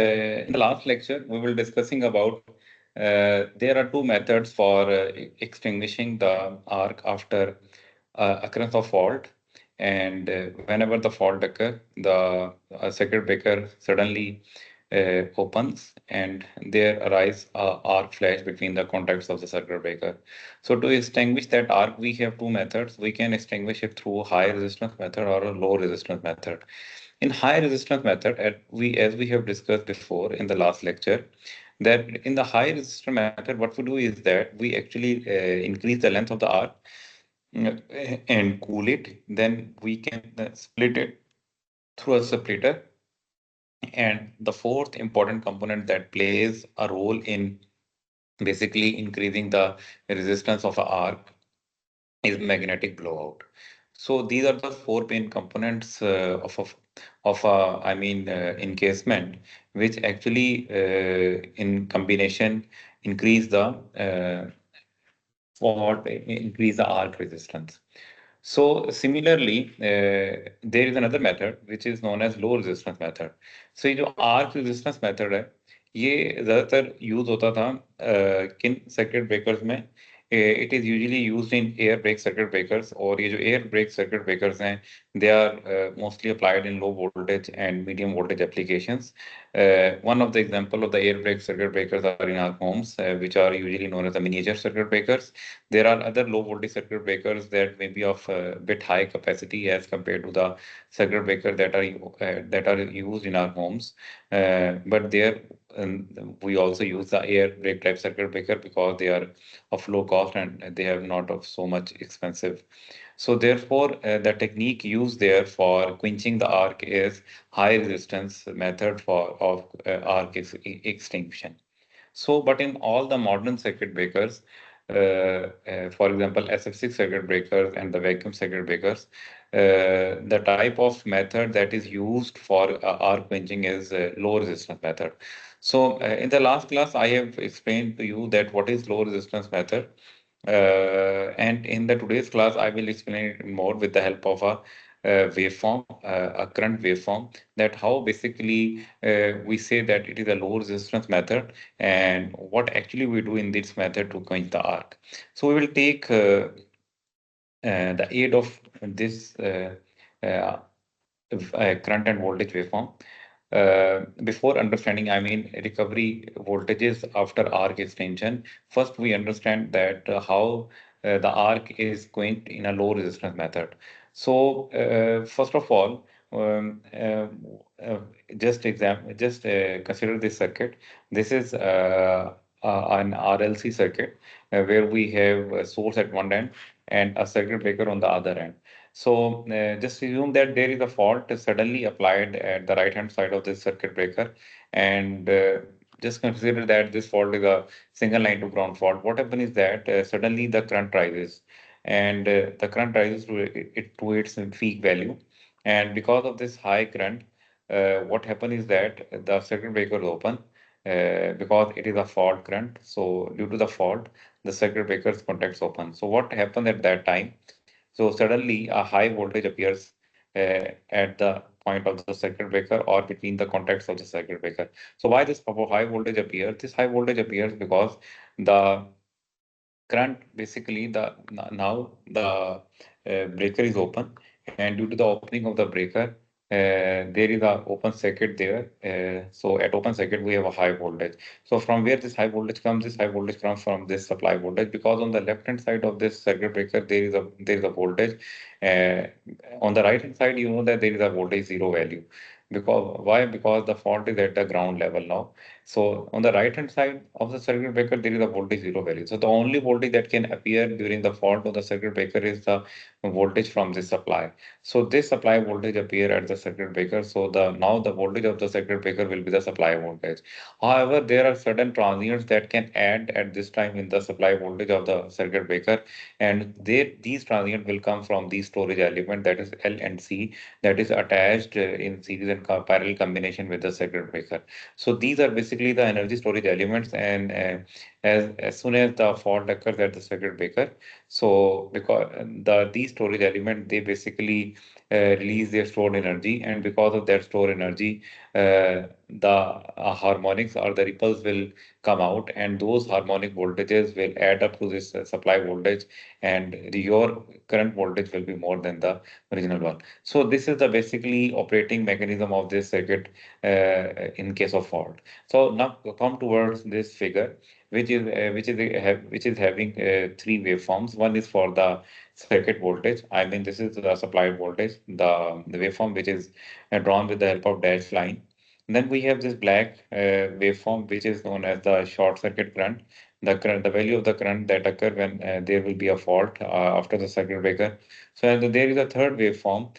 In the last lecture, we were discussing about there are two methods for extinguishing the arc after occurrence of fault. And whenever the fault occurs, the circuit breaker suddenly opens and there arise a arc flash between the contacts of the circuit breaker. So to extinguish that arc, we have two methods. We can extinguish it through high resistance method or a low resistance method. In high resistance method, as we have discussed before in the last lecture, that in the high resistance method, what we do is that we actually increase the length of the arc and cool it. Then we can split it through a splitter. And the fourth important component that plays a role in basically increasing the resistance of an arc is magnetic blowout. So these are the four main components of encasement, which actually in combination increase the increase the arc resistance. So similarly, there is another method which is known as low resistance method. So ये जो arc resistance method है, ये ज़्यादातर use होता था किन circuit breakers में. It is usually used in air brake circuit breakers. और ये जो air brake circuit breakers हैं, they are mostly applied in low voltage and medium voltage applications. One of the example of the air brake circuit breakers are in our homes, which are usually known as the miniature circuit breakers. There are other low voltage circuit breakers that may be of a bit high capacity as compared to the circuit breaker that are used in our homes. But there we also use the air brake type circuit breaker because they are of low cost and they have not of so much expensive. So therefore, the technique used there for quenching the arc is high resistance method of arc extinction. So, but in all the modern circuit breakers, for example, SF6 circuit breakers and the vacuum circuit breakers, the type of method that is used for arc quenching is low resistance method. So, in the last class, I have explained to you that what is low resistance method. And in the today's class, I will explain it more with the help of a waveform, a current waveform, that how basically we say that it is a low resistance method and what actually we do in this method to quench the arc. So we will take the aid of this uh, current and voltage waveform. Before understanding, recovery voltages after arc extension, first we understand that how the arc is quenched in a low resistance method. So, first of all, um, uh, uh, just consider this circuit. This is an RLC circuit where we have a source at one end and a circuit breaker on the other end. So just assume that there is a fault suddenly applied at the right hand side of this circuit breaker, and just consider that this fault is a single line to ground fault. What happens is that suddenly the current rises, and the current rises to its peak value, and because of this high current, what happens is that the circuit breaker is open because it is a fault current. So due to the fault, the circuit breaker's contacts open. So what happens at that time? So suddenly a high voltage appears at the point of the circuit breaker or between the contacts of the circuit breaker. So why this high voltage appears? This high voltage appears because the current basically now the breaker is open, and due to the opening of the breaker there is a open circuit there. So at open circuit we have a high voltage. So from where this high voltage comes? This high voltage comes from this supply voltage, because on the left hand side of this circuit breaker there is a voltage. uh, on the right hand side, you know that there is a voltage zero value. Because why? Because the fault is at the ground level now. So on the right hand side of the circuit breaker, there is a voltage zero value. So the only voltage that can appear during the fault of the circuit breaker is the voltage from this supply. So this supply voltage appear at the circuit breaker. So the voltage of the circuit breaker will be the supply voltage. However, there are certain transients that can add at this time in the supply voltage of the circuit breaker, and these transients will come from the storage element, that is L and C, that is attached in series and parallel combination with the circuit breaker. So these are basically the energy storage elements, and as soon as the fault occurs at the circuit breaker. So because these storage element, they basically release their stored energy, and because of that stored energy, the harmonics or the ripples will come out, and those harmonic voltages will add up to this supply voltage, and your current voltage will be more than the original one. So this is the basically operating mechanism of this circuit in case of fault. So now come towards this figure, which is having three waveforms. One is for the circuit voltage. I mean, this is the supplied voltage, the waveform which is drawn with the help of dashed line. Then we have this black waveform, which is known as the short circuit current. The value of the current that occur when there will be a fault after the circuit breaker. So and there is a third waveform,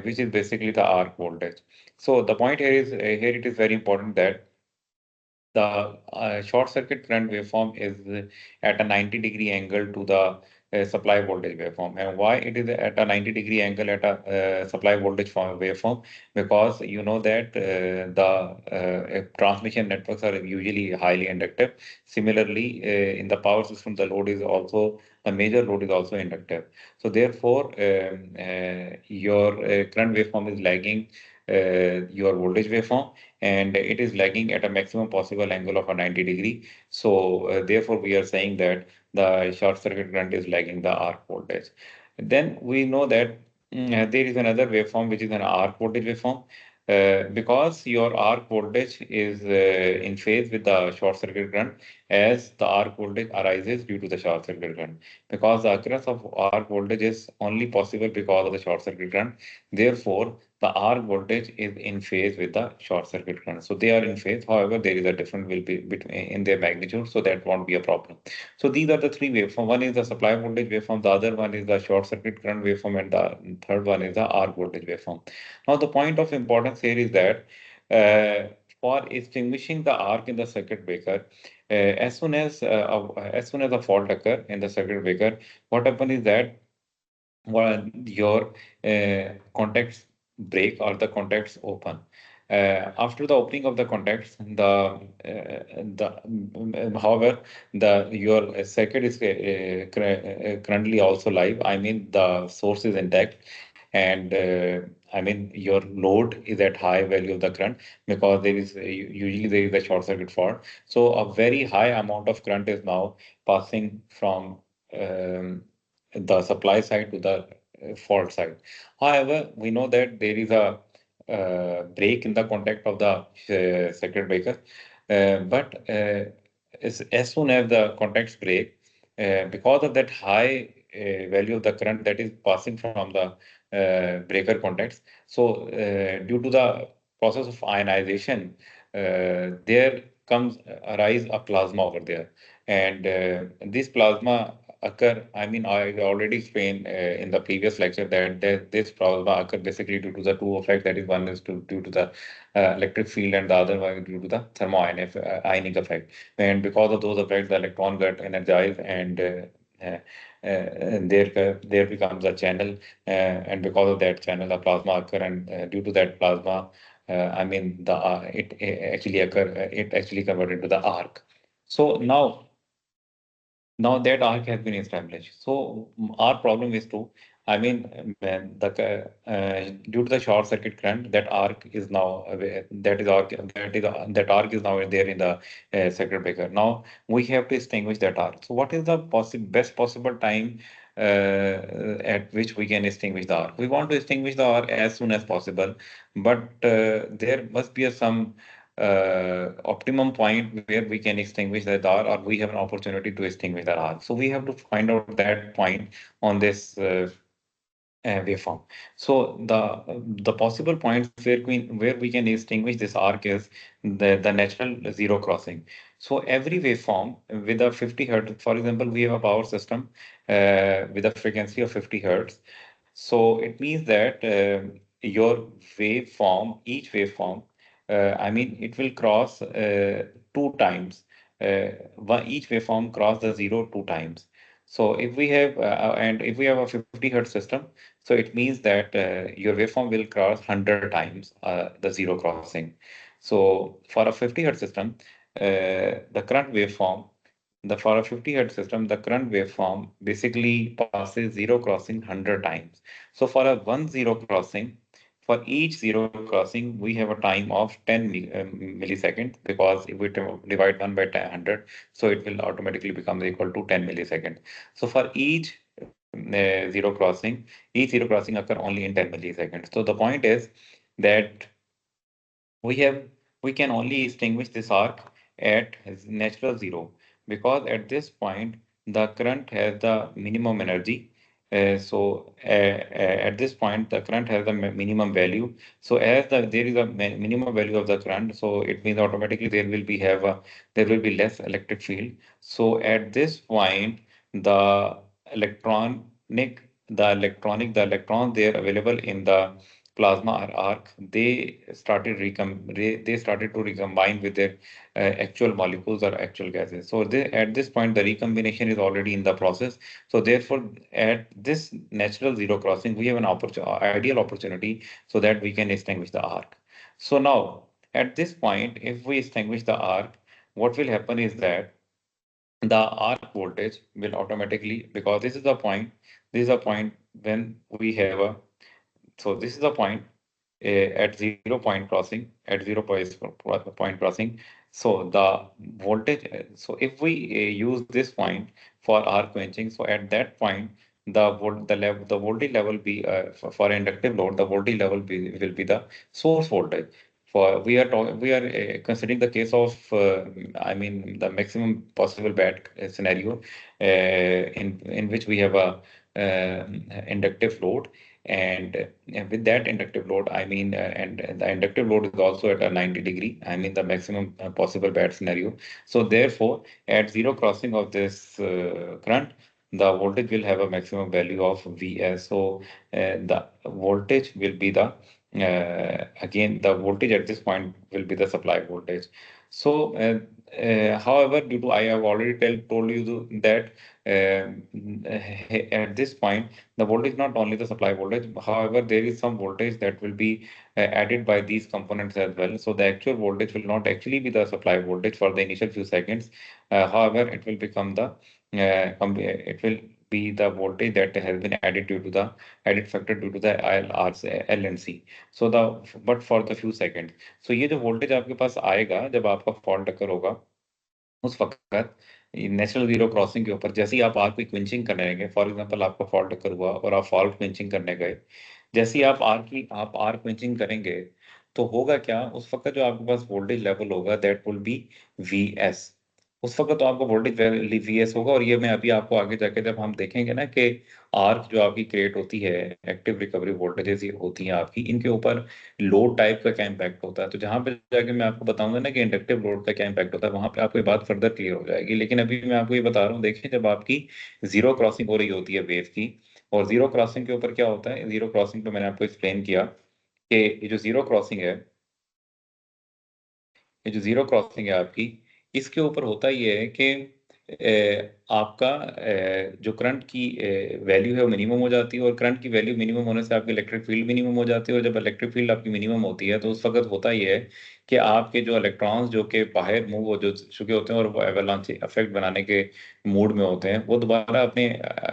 which is basically the arc voltage. So the point here is here it is very important that the short circuit current waveform is at a 90-degree angle to the supply voltage waveform. And why it is at a 90-degree angle at a supply voltage waveform? Because you know that the transmission networks are usually highly inductive. Similarly, in the power system, the major load is also inductive. So therefore, your current waveform is lagging your voltage waveform, and it is lagging at a maximum possible angle of a 90-degree. So therefore, we are saying that the short circuit current is lagging the arc voltage. Then we know that there is another waveform which is an arc voltage waveform. Because your arc voltage is in phase with the short circuit current, as the arc voltage arises due to the short circuit current. Because the occurrence of arc voltage is only possible because of the short circuit current. Therefore, the arc voltage is in phase with the short circuit current. So they are in phase. However, there is a difference will be between in their magnitude, so that won't be a problem. So these are the three waveform. One is the supply voltage waveform, the other one is the short circuit current waveform, and the third one is the arc voltage waveform. Now, the point of importance here is that for extinguishing the arc in the circuit breaker, as soon as a fault occur in the circuit breaker, what happens is that your contacts break or the contacts open. After the opening of the contacts, however, the your circuit is currently also live. I mean, the source is intact, and I mean your load is at high value of the current, because there is usually there is a short circuit fault. So a very high amount of current is now passing from the supply side to the fault side. However, we know that there is a break in the contact of the circuit breaker, but as soon as the contacts break, because of that high value of the current that is passing from the breaker contacts, so due to the process of ionization, there comes arise a plasma over there, and this plasma occur. I mean, I already explained in the previous lecture that this plasma occur basically due to the two effects. That is, one is due to the electric field, and the other one due to the ionic effect. And because of those effects, the electron get energized, and there becomes a channel, and because of that channel, the plasma occur, and due to that plasma, I mean, it actually converted to the arc. So now that arc has been established. So our problem is to, I mean, due to the short circuit current, that arc is now that arc is now there in the circuit breaker. Now we have to extinguish that arc. So what is the best possible time at which we can extinguish the arc? We want to extinguish the arc as soon as possible, but there must be some optimum point where we can extinguish that R, or we have an opportunity to extinguish that R. So we have to find out that point on this waveform. So the possible points where we can extinguish this arc is the natural zero crossing. So every waveform with a 50 hertz, for example, we have a power system with a frequency of 50 hertz. So it means that your each waveform, I mean, it will cross two times. Each waveform cross the zero two times. So if we have a 50 hertz system, so it means that your waveform will cross 100 times the zero crossing. So for a 50 hertz system, the current waveform for a 50 hertz system, the current waveform basically passes zero crossing 100 times. So for a 1 0 crossing, for each zero crossing, we have a time of 10 milliseconds, because if we divide 1 by 100, so it will automatically become equal to 10 milliseconds. So for zero crossing, each zero crossing occur only in 10 milliseconds. So the point is that we have we can only extinguish this arc at natural zero, because at this point the current has the minimum energy. At this point the current has the minimum value. So as there is a minimum value of the current, so it means automatically there will be less electric field. So at this point the the electrons there available in the plasma or arc, they started to recombine with their actual molecules or actual gases. So at this point, the recombination is already in the process. So therefore, at this natural zero crossing, we have an ideal opportunity so that we can extinguish the arc. So now, at this point, if we extinguish the arc, what will happen is that the arc voltage will automatically, because this is a point when we have a so this is the point at 0 point crossing, point crossing. So the voltage, so if we use this point for arc quenching, so at that point, the voltage level be for inductive load, the voltage level will be the source voltage. We are considering the case of, I mean, the maximum possible bad scenario in which we have a inductive load. And with that inductive load, I mean, and the inductive load is also at a 90 degree, I mean, the maximum possible bad scenario. So therefore, at zero crossing of this current, the voltage will have a maximum value of Vs. So the voltage will be again, the voltage at this point will be the supply voltage. So, however, due to I have already told you that at this point, the voltage not only the supply voltage, however, there is some voltage that will be added by these components as well. So the actual voltage will not actually be the supply voltage for the initial few seconds. However, it will become it will be the voltage that has been added due to the added factor due to the ILRs L and C. So but for the few seconds. So ये जो voltage आपके पास आएगा जब आपका fault occur होगा, उस वक्त national zero crossing के ऊपर जैसे ही आप आर्क की क्विंचिंग करने गए, फॉर एग्जांपल आपका फॉल्ट अकर हुआ और आप फॉल्ट क्विंचिंग करने गए, जैसे ही आप आर्क क्विंचिंग करेंगे, तो होगा क्या, उस वक्त जो आपके पास वोल्टेज लेवल होगा दैट विल बी वीएस। उस वक्त तो आपका वोल्टेज वीएस होगा, और ये मैं अभी आपको आगे जाके जब हम देखेंगे ना कि आर्क जो आपकी क्रिएट होती है, एक्टिव रिकवरी वोल्टेजेस ये होती हैं आपकी, इनके ऊपर लोड टाइप का क्या इम्पैक्ट होता है, तो जहां पे जाके मैं आपको बताऊंगा ना कि इंडक्टिव लोड का क्या इम्पैक्ट होता है, वहां पे आपको ये बात फर्दर क्लियर हो जाएगी। लेकिन अभी मैं आपको ये बता रहा हूँ, देखिए जब आपकी जीरो क्रॉसिंग हो रही होती है वेव की, और जीरो क्रॉसिंग के ऊपर क्या होता है, जीरो क्रॉसिंग पे मैंने आपको एक्सप्लेन किया कि ये जो जीरो क्रॉसिंग है आपकी, इसके ऊपर होता ये है कि आपका जो करंट की वैल्यू है वो मिनिमम हो जाती है, और करंट की वैल्यू मिनिमम होने से आपकी इलेक्ट्रिक फील्ड मिनिमम हो जाती है, और जब इलेक्ट्रिक फील्ड आपकी मिनिमम होती है तो उस वक्त होता ये है कि आपके जो इलेक्ट्रॉन्स जो कि बाहर मूव हो जो चुके होते हैं और वो एवलांच इफेक्ट बनाने के मूड में होते हैं, वो दोबारा अपने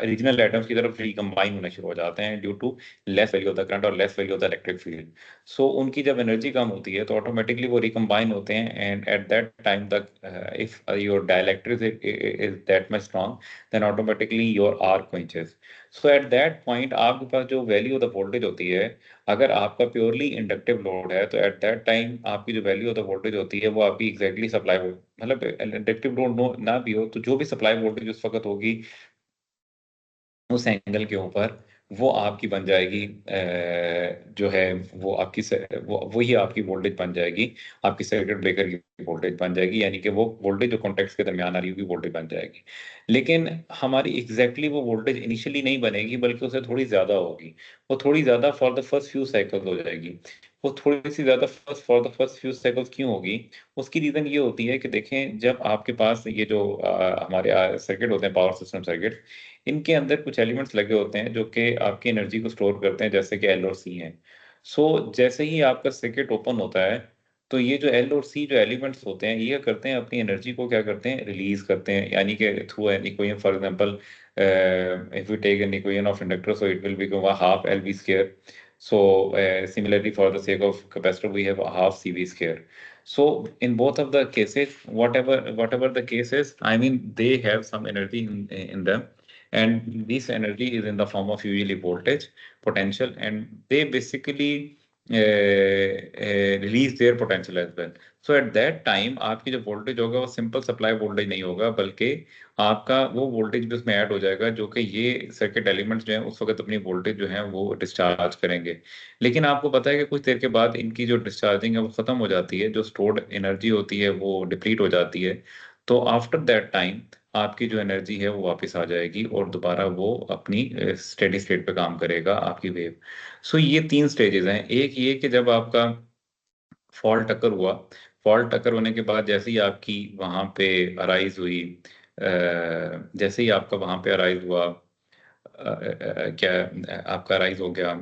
रीजनल एटम्स की तरफ रिकम्बाइन होने शुरू हो जाते हैं due to less value of the current और less value of the electric field. So उनकी जब एनर्जी कम होती है तो ऑटोमेटिकली वो रिकम्बाइन होते हैं, and at that time the if your dielectric is that much strong, then automatically your arc quenches. So at that point आपके पास जो वैल्यू ऑफ द वोल्टेज होती है, अगर आपका प्योरली इंडक्टिव लोड है, तो एट दैट टाइम आपकी जो वैल्यू ऑफ द वोल्टेज होती है वो आपकी एग्जैक्टली सप्लाई, मतलब इंडक्टिव लोड ना भी हो तो जो भी सप्लाई वोल्टेज उस वक्त होगी उस एंगल के ऊपर, वो आपकी बन जाएगी जो है वो आपकी वही आपकी वोल्टेज बन जाएगी, आपकी सर्किट ब्रेकर की वोल्टेज बन जाएगी, यानी कि वो वोल्टेज जो कॉन्टेक्ट्स के दरमियान आ रही होगी वोल्टेज बन जाएगी। लेकिन हमारी वो वोल्टेज इनिशियली नहीं बनेगी, बल्कि उससे थोड़ी ज्यादा होगी। वो थोड़ी ज्यादा for the first few cycles हो जाएगी। वो थोड़ी सी ज्यादा for the first few cycles क्यों होगी? उसकी रीजन ये होती है कि देखें, जब आपके पास ये जो हमारे सर्किट होते हैं, पावर सिस्टम सर्किट, इनके अंदर कुछ एलिमेंट्स लगे होते हैं जो कि आपकी एनर्जी को स्टोर करते हैं, जैसे कि एल और सी हैं। सो जैसे ही आपका सर्किट ओपन होता है, तो ये जो एल और सी जो एलिमेंट्स होते हैं, ये करते हैं अपनी एनर्जी को क्या करते हैं, रिलीज करते हैं, यानी कि through an equation, for example if we take an equation of inductor, so it will become a half LV square. So similarly, for the sake of capacitor, we have a half CV square. So in both of the cases, whatever the case is, I mean, they have some energy in them, and this energy is in the form of usually voltage, potential, and they basically release their potential as well. So at that time आपकी जो voltage होगा वो simple supply voltage नहीं होगा, बल्कि आपका वो voltage भी उसमें ऐड हो जाएगा, जो कि ये सर्किट एलिमेंट्स जो हैं उस वक्त अपनी वोल्टेज जो है वो डिस्चार्ज करेंगे। लेकिन आपको पता है कि कुछ देर के बाद इनकी जो डिस्चार्जिंग है वो खत्म हो जाती है, जो स्टोर्ड एनर्जी होती है वो डिप्लीट हो जाती है। तो आफ्टर दैट टाइम आपकी जो एनर्जी है वो वापस आ जाएगी और दोबारा वो अपनी स्टेडी स्टेट पे काम करेगा, आपकी वेव। सो ये तीन स्टेजेस हैं। एक ये कि जब आपका फॉल्ट अकर हुआ, फॉल्ट अकर होने के बाद जैसे ही आपकी वहां पे अराइज हुई, जैसे ही आपका वहां पे अराइज हुआ, क्या आपका राइज हो गया,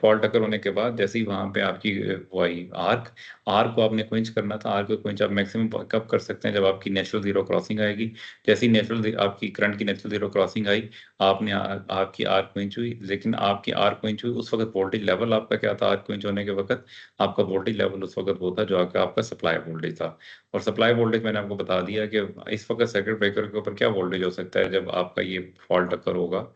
फॉल्ट अकर होने के बाद जैसे ही वहां पे आपकी वो आई आर्क, आर्क को आपने क्विंच करना था। आर्क को क्विंच आप मैक्सिमम कब कर सकते हैं, जब आपकी नेचुरल जीरो क्रॉसिंग आएगी। जैसे ही नेचुरल आपकी करंट की नेचुरल जीरो क्रॉसिंग आई, आपने आपकी आर्क क्विंच हुई। लेकिन आपकी आर्क क्विंच हुई उस वक्त वोल्टेज लेवल आपका क्या था, आर्क क्विंच होने के वक्त आपका वोल्टेज लेवल उस वक्त वो था जो आपका सप्लाई वोल्टेज था। और सप्लाई वोल्टेज मैंने आपको बता दिया कि इस वक्त सर्किट ब्रेकर के ऊपर क्या वोल्टेज हो सकता है जब आपका ये फॉल्ट अकर होगा।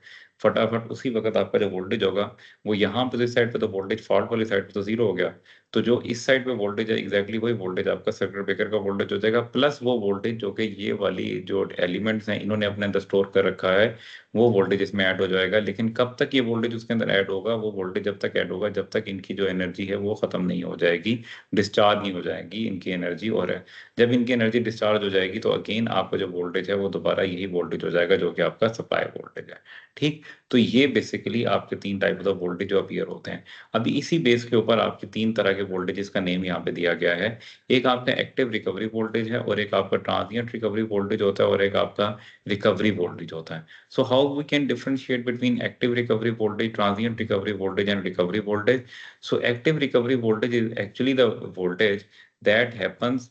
फटाफट उसी वक्त आपका जो वोल्टेज होगा वो यहाँ पे इस साइड पे तो वोल्टेज फॉल्ट वाली साइड पे तो जीरो हो गया, तो जो इस साइड पे वोल्टेज है एग्जैक्टली वही वोल्टेज आपका सर्किट ब्रेकर का वोल्टेज हो जाएगा, प्लस वो वोल्टेज जो कि ये वाली जो एलिमेंट्स हैं इन्होंने अपने अंदर स्टोर कर रखा है, वो वोल्टेज इसमें ऐड हो जाएगा। लेकिन कब तक ये वोल्टेज उसके अंदर ऐड होगा, वो वोल्टेज जब तक ऐड होगा जब तक इनकी जो एनर्जी है वो खत्म नहीं हो जाएगी, डिस्चार्ज नहीं हो जाएगी इनकी एनर्जी। और जब इनकी एनर्जी डिस्चार्ज हो जाएगी तो अगेन आपका जो वोल्टेज है वो दोबारा यही वोल्टेज हो जाएगा जो कि आपका सप्लाई वोल्टेज है। ठीक, तो ये बेसिकली आपके तीन टाइप ऑफ वोल्टेज जो अपीयर होते हैं। अभी इसी बेस के ऊपर आपके तीन तरह के वोल्टेजेस का नेम यहाँ पे दिया गया है। एक आपका एक्टिव रिकवरी वोल्टेज है, और एक आपका ट्रांजिएंट रिकवरी वोल्टेज होता है, और एक आपका रिकवरी वोल्टेज होता है। So how we can differentiate between active recovery voltage, transient recovery voltage and recovery voltage? So active recovery voltage is actually the voltage that happens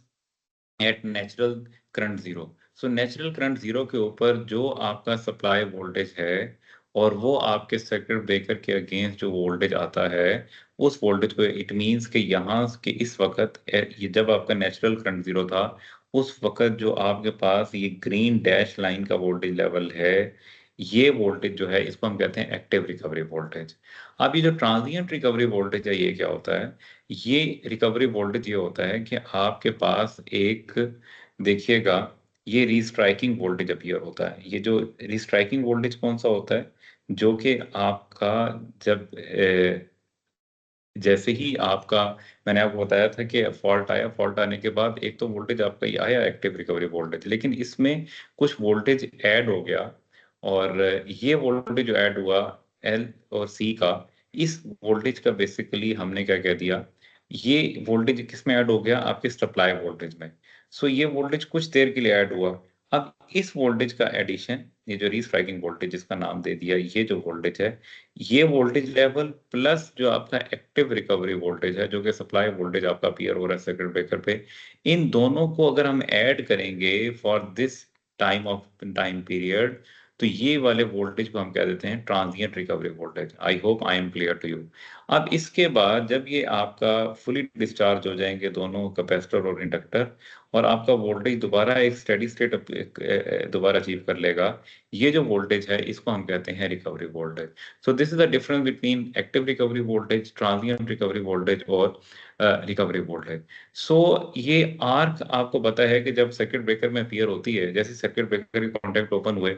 at natural current zero. So natural current zero के ऊपर जो आपका supply voltage है, और वो आपके circuit breaker के against जो वोल्टेज आता है, उस वोल्टेज को इट मींस कि यहाँ के इस वक्त ये जब आपका नेचुरल करंट जीरो था, उस वक्त जो आपके पास ये ग्रीन डैश लाइन का वोल्टेज लेवल है, ये वोल्टेज जो है इसको हम कहते हैं एक्टिव रिकवरी वोल्टेज। अब ये जो ट्रांजिएंट रिकवरी वोल्टेज है ये क्या होता है? ये रिकवरी वोल्टेज ये होता है कि आपके पास एक, देखिएगा, ये रीस्ट्राइकिंग वोल्टेज अपीयर होता है। ये जो रीस्ट्राइकिंग वोल्टेज कौन सा होता है, जो कि आपका जब जैसे ही आपका, मैंने आपको बताया था कि फॉल्ट आया, फॉल्ट आने के बाद एक तो वोल्टेज आपका ये आया एक्टिव रिकवरी वोल्टेज, लेकिन इसमें कुछ वोल्टेज ऐड हो गया, और ये वोल्टेज जो ऐड हुआ एल और सी का, इस वोल्टेज का बेसिकली हमने क्या कह दिया, ये वोल्टेज किस में ऐड हो गया, आपके सप्लाई वोल्टेज में। सो ये वोल्टेज कुछ देर के लिए ऐड हुआ। अब इस वोल्टेज का एडिशन, ये जो रीस्ट्राइकिंग वोल्टेज जिसका नाम दे दिया, ये जो वोल्टेज है, ये वोल्टेज लेवल प्लस जो आपका एक्टिव रिकवरी वोल्टेज है जो कि सप्लाई वोल्टेज आपका अपीयर हो रहा है सर्किट ब्रेकर पे, इन दोनों को अगर हम ऐड करेंगे फॉर दिस टाइम पीरियड, तो ये वाले वोल्टेज को हम कह देते हैं transient recovery voltage. I hope I am clear to you. अब इसके बाद जब ये आपका फुली डिस्चार्ज हो जाएंगे दोनों कैपेसिटर और इंडक्टर, और आपका वोल्टेज दोबारा एक स्टेडी स्टेट दोबारा अचीव कर लेगा, ये जो वोल्टेज है इसको हम कहते हैं recovery voltage. So this is the difference between active recovery voltage, transient recovery voltage और रिकवरी वोल्टेज। सो ये आर्क आपको पता है कि जब सर्किट ब्रेकर में अपीयर होती है, जैसे सर्किट ब्रेकर के कॉन्टेक्ट ओपन हुए,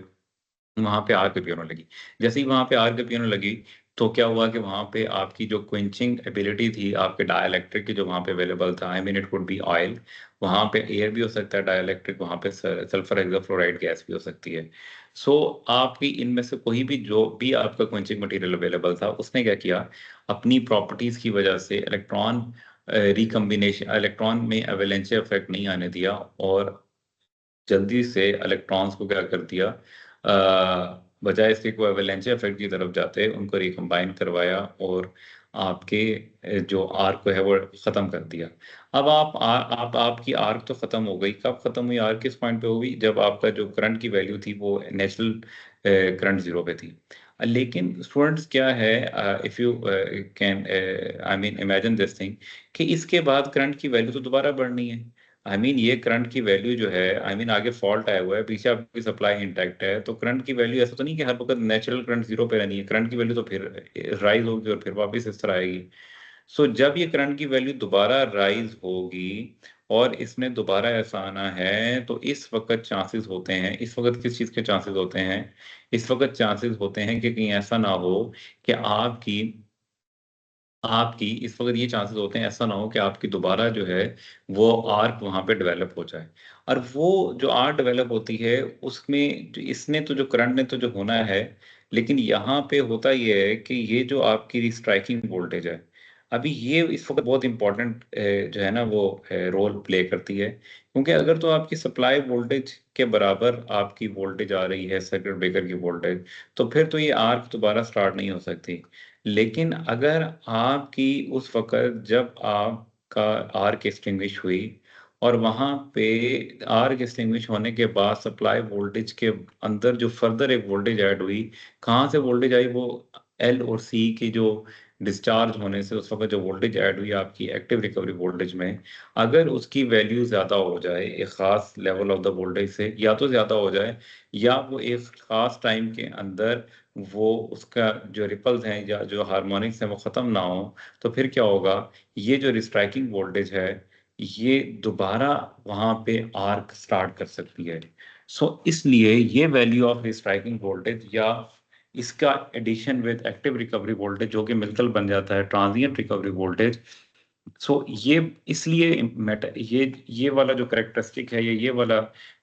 वहां पे आर के पियानो लगी। जैसे ही वहां पे आर के पियानो लगी, तो क्या हुआ कि वहां पे आपकी जो क्विंचिंग एबिलिटी थी आपके डाइलेक्ट्रिक की, जो वहां पे अवेलेबल था, I mean it could be oil, वहां पे एयर भी हो सकता है डाइलेक्ट्रिक, वहां पे सल्फर हेक्साफ्लोराइड गैस भी हो सकती है। सो आपकी इनमें से कोई भी जो भी आपका क्विंचिंग मटेरियल अवेलेबल था, उसने क्या किया, अपनी प्रॉपर्टीज की वजह से इलेक्ट्रॉन रिकम्बिनेशन, इलेक्ट्रॉन में एवेलेंचे इफेक्ट नहीं आने दिया, और जल्दी से इलेक्ट्रॉन्स को क्या कर दिया, बजाय इसके को एवेलेंचे इफेक्ट की तरफ जाते उनको रिकम्बाइन करवाया, और आपके जो आर्क को है वो खत्म कर दिया। अब आप आपकी आर्क तो खत्म हो गई, कब खत्म हुई आर्क, किस पॉइंट पे हुई, जब आपका जो करंट की वैल्यू थी वो नेचुरल करंट जीरो पे थी। लेकिन स्टूडेंट्स क्या है, if you can I mean imagine this thing, कि इसके बाद करंट की वैल्यू तो दोबारा बढ़नी है। ये करंट की वैल्यू जो है, आगे फॉल्ट आया हुआ है, पीछे आपकी सप्लाई इंटैक्ट है, तो करंट की वैल्यू ऐसा तो नहीं कि हर वक्त नेचुरल करंट जीरो पे रहनी है, करंट की वैल्यू तो फिर राइज होगी और फिर वापस इस तरह आएगी। सो जब ये करंट की वैल्यू दोबारा राइज होगी और इसमें दोबारा ऐसा आना है, तो इस वक्त चांसेस होते हैं, इस वक्त किस चीज के चांसेस होते हैं, इस वक्त चांसेस होते हैं कि कहीं ऐसा ना हो कि आपकी आपकी इस वक्त ये चांसेस होते हैं, ऐसा ना हो कि आपकी दोबारा जो है वो आर्क वहां पे डेवलप हो जाए। और वो जो आर्क डेवलप होती है उसमें जो इसने तो जो करंट ने तो जो होना है, लेकिन यहाँ पे होता ये है कि ये जो आपकी स्ट्राइकिंग वोल्टेज है, अभी ये इस वक्त बहुत इंपॉर्टेंट जो है ना वो रोल प्ले करती है। क्योंकि अगर तो आपकी सप्लाई वोल्टेज के बराबर आपकी वोल्टेज आ रही है, सर्किट ब्रेकर की वोल्टेज, तो फिर तो ये आर्क दोबारा स्टार्ट नहीं हो सकती। लेकिन अगर आपकी उस वक़्त जब आपका आर्क एक्सटिंग्विश हुई और वहाँ पे आर्क एक्सटिंग्विश होने के बाद सप्लाई वोल्टेज के अंदर जो फर्दर एक वोल्टेज ऐड हुई, कहाँ से वोल्टेज आई, वो एल और सी की जो डिस्चार्ज होने से उस वक़्त जो वोल्टेज ऐड हुई आपकी एक्टिव रिकवरी वोल्टेज में, अगर उसकी वैल्यू ज़्यादा हो जाए एक ख़ास लेवल ऑफ द वोल्टेज से, या तो ज़्यादा हो जाए या वो एक ख़ास टाइम के अंदर वो उसका जो रिपल्स हैं या जो हार्मोनिक्स हैं वो ख़त्म ना हो, तो फिर क्या होगा, ये जो रिस्ट्राइकिंग वोल्टेज है ये दोबारा वहाँ पे आर्क स्टार्ट कर सकती है। इसलिए ये वैल्यू ऑफ रिस्ट्राइकिंग वोल्टेज या इसका addition with active recovery voltage जो कि मिलकर बन जाता है ट्रांजिएंट रिकवरी वोल्टेज। ये इसलिए मैटर, ये वाला जो करेक्टरिस्टिक है, ये वाला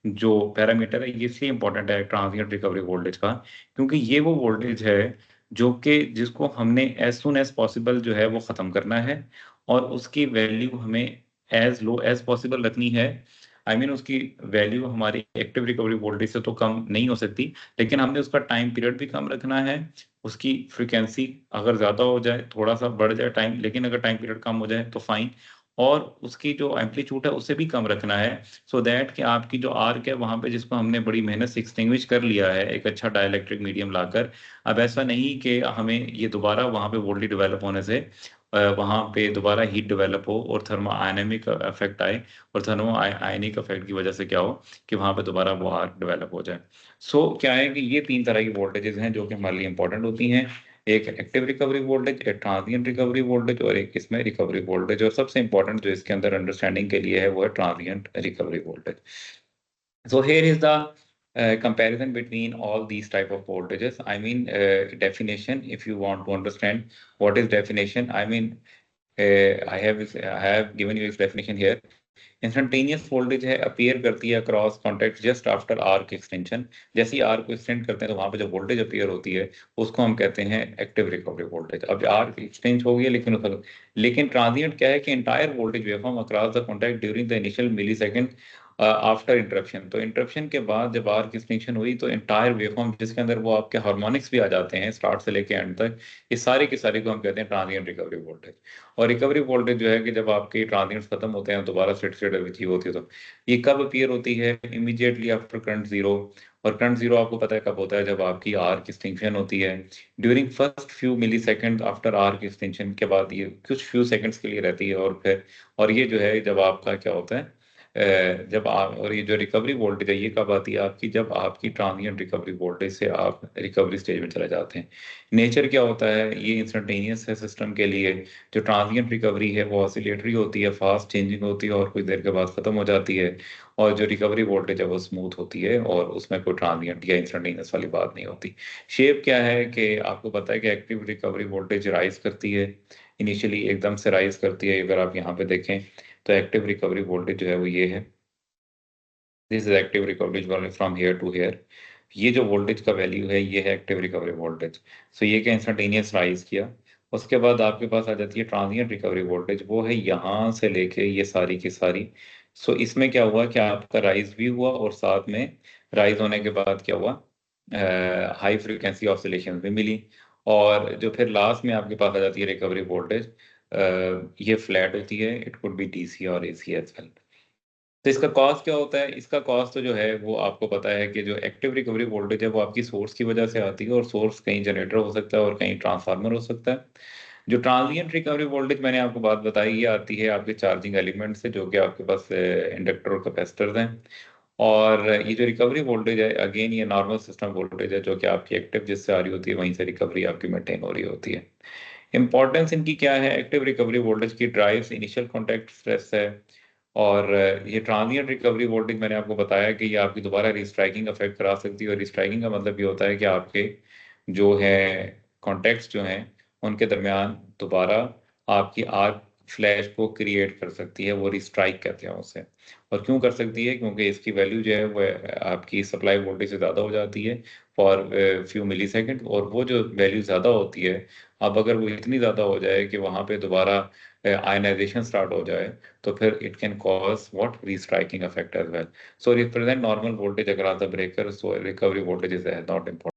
जो पैरामीटर है, ये इसलिए इंपॉर्टेंट है ट्रांजिएंट रिकवरी वोल्टेज का, क्योंकि ये वो वोल्टेज है जो कि जिसको हमने एज सुन एज पॉसिबल जो है वो खत्म करना है, और उसकी वैल्यू हमें एज लो एज पॉसिबल रखनी है। उसकी वैल्यू हमारी एक्टिव रिकवरी वोल्टेज से तो कम नहीं हो सकती, लेकिन हमने उसका टाइम पीरियड भी कम रखना है, उसकी फ्रीक्वेंसी अगर ज़्यादा हो जाए, थोड़ा सा बढ़ जाए टाइम, लेकिन अगर टाइम पीरियड कम हो जाए तो फाइन, और उसकी जो एम्पलीट्यूड है उसे भी कम रखना है, सो दैट कि आपकी जो आर्क है वहां पे जिसको हमने बड़ी मेहनत से एक्सटिंग्विश कर लिया है एक अच्छा डाइलेक्ट्रिक मीडियम लाकर, अब ऐसा नहीं कि हमें ये दोबारा वहां पे वोल्टेज डेवलप होने से वहां पे दोबारा हीट डेवलप हो और थर्मो आयनेमिक इफेक्ट आए, और थर्मो आयनिक इफेक्ट की वजह से क्या हो कि वहां पे दोबारा वो आर्क डेवलप हो जाए। क्या है कि ये तीन तरह की वोल्टेजेस हैं जो कि हमारे लिए इंपॉर्टेंट होती हैं, एक एक्टिव रिकवरी वोल्टेज, एक ट्रांजिएंट रिकवरी वोल्टेज, और एक इसमें रिकवरी वोल्टेज, और सबसे इंपॉर्टेंट जो इसके अंदर अंडरस्टैंडिंग के लिए है वो है transient recovery voltage. So here is the comparison between all these type of voltages. Definition. If you want to understand what is definition, I have given you its definition here. Instantaneous voltage है appear करती है across contact just after arc extension. जैसे ही arc को extend करते हैं तो वहां पे जो वोल्टेज अपीयर होती है उसको हम कहते हैं एक्टिव रिकवरी वोल्टेज। अब आर्क एक्सटेंड हो गई लेकिन ट्रांजिएंट क्या है कि entire voltage waveform across the contact during the initial millisecond after interruption. तो इंटरप्शन के बाद जब आर्क एक्सटेंशन हुई तो एंटायर वेवफॉर्म जिसके अंदर वो आपके हार्मोनिक्स भी आ जाते हैं स्टार्ट से लेके एंड तक, ये सारे के सारे को हम कहते हैं ट्रांजिएंट रिकवरी वोल्टेज। और रिकवरी वोल्टेज जो है कि जब आपके ट्रांजिएंट्स खत्म होते हैं दोबारा स्टेडी स्टेट अचीव होती है, तो ये कब अपीयर होती है, इमीडिएटली आफ्टर करंट जीरो। और करंट जीरो आपको पता है कब होता है, जब आपकी आर्क एक्सटिंक्शन होती है ड्यूरिंग फर्स्ट फ्यू मिली सेकेंड आफ्टर आर्क एक्सटेंशन के बाद, ये कुछ फ्यू सेकंड्स के लिए रहती है, और फिर और ये जो है जब आपका क्या होता है जब आप, और ये जो रिकवरी वोल्टेज है ये कब आती है आपकी, जब आपकी ट्रांजिएंट रिकवरी वोल्टेज से आप रिकवरी स्टेज में चले जाते हैं। नेचर क्या होता है, ये इंस्टेंटेनियस है सिस्टम के लिए। जो ट्रांजिएंट रिकवरी है वो ऑसिलेटरी होती है, फास्ट चेंजिंग होती है और कुछ देर के बाद खत्म हो जाती है। और जो रिकवरी वोल्टेज है वो स्मूथ होती है और उसमें कोई ट्रांजिएंट या इंस्टेंटेनियस वाली बात नहीं होती। शेप क्या है कि आपको पता है कि एक्टिव रिकवरी वोल्टेज राइज करती है, इनिशियली एकदम से राइज करती है। अगर आप यहाँ पे देखें तो एक्टिव रिकवरी वोल्टेज जो है वो ये है, this is active recovery from here to here. ये जो वोल्टेज का वैल्यू है ये है एक्टिव रिकवरी वोल्टेज। ये क्या इंस्टेंटेनियस राइज किया, उसके बाद आपके पास आ जाती है ट्रांजिएंट रिकवरी वोल्टेज, वो है यहाँ से लेके ये सारी की सारी। इसमें क्या हुआ कि आपका राइज भी हुआ और साथ में राइज होने के बाद क्या हुआ, हाई फ्रीक्वेंसी ऑसिलेशन भी मिली। और जो फिर लास्ट में आपके पास आ जाती है रिकवरी वोल्टेज, ये फ्लैट होती है, इट कुड बी डीसी और एसी एज वेल। तो इसका कॉस्ट क्या होता है? इसका कॉस्ट तो जो है वो आपको पता है कि जो एक्टिव रिकवरी वोल्टेज है वो आपकी सोर्स की वजह से आती है, और सोर्स कहीं जनरेटर हो सकता है और कहीं ट्रांसफार्मर हो सकता है। जो ट्रांजिएंट रिकवरी वोल्टेज मैंने आपको बात बताई, ये आती है आपके चार्जिंग एलिमेंट से, जो कि आपके पास इंडक्टर और कैपेसिटर्स हैं। और ये जो रिकवरी वोल्टेज है, अगेन ये नॉर्मल सिस्टम वोल्टेज है, जो कि आपकी एक्टिव जिससे आ रही होती है वहीं से रिकवरी आपकी मेंटेन हो रही होती है। इंपॉर्टेंस इनकी क्या है? एक्टिव रिकवरी वोल्टेज की ड्राइव्स इनिशियल कॉन्टैक्ट स्ट्रेस है। और ये ट्रांजिएंट रिकवरी वोल्टेज मैंने आपको बताया कि ये आपकी दोबारा रिस्ट्राइकिंग अफेक्ट करा सकती है। और रिस्ट्राइकिंग का मतलब ये होता है कि आपके जो है कॉन्टेक्ट्स जो हैं उनके दरमियान दोबारा आपकी आर्क फ्लैश को क्रिएट कर सकती है, वो रिस्ट्राइक कहते हैं उसे। और क्यों कर सकती है? क्योंकि इसकी वैल्यू जो है वो आपकी सप्लाई वोल्टेज से ज़्यादा हो जाती है फॉर फ्यू मिली सेकेंड। और वो जो वैल्यू ज़्यादा होती है, अब अगर वो इतनी ज़्यादा हो जाए कि वहाँ पे दोबारा आयनाइजेशन स्टार्ट हो जाए, तो फिर it can cause what restriking effect as well. So represent normal voltage across the breaker, so recovery voltage is not important.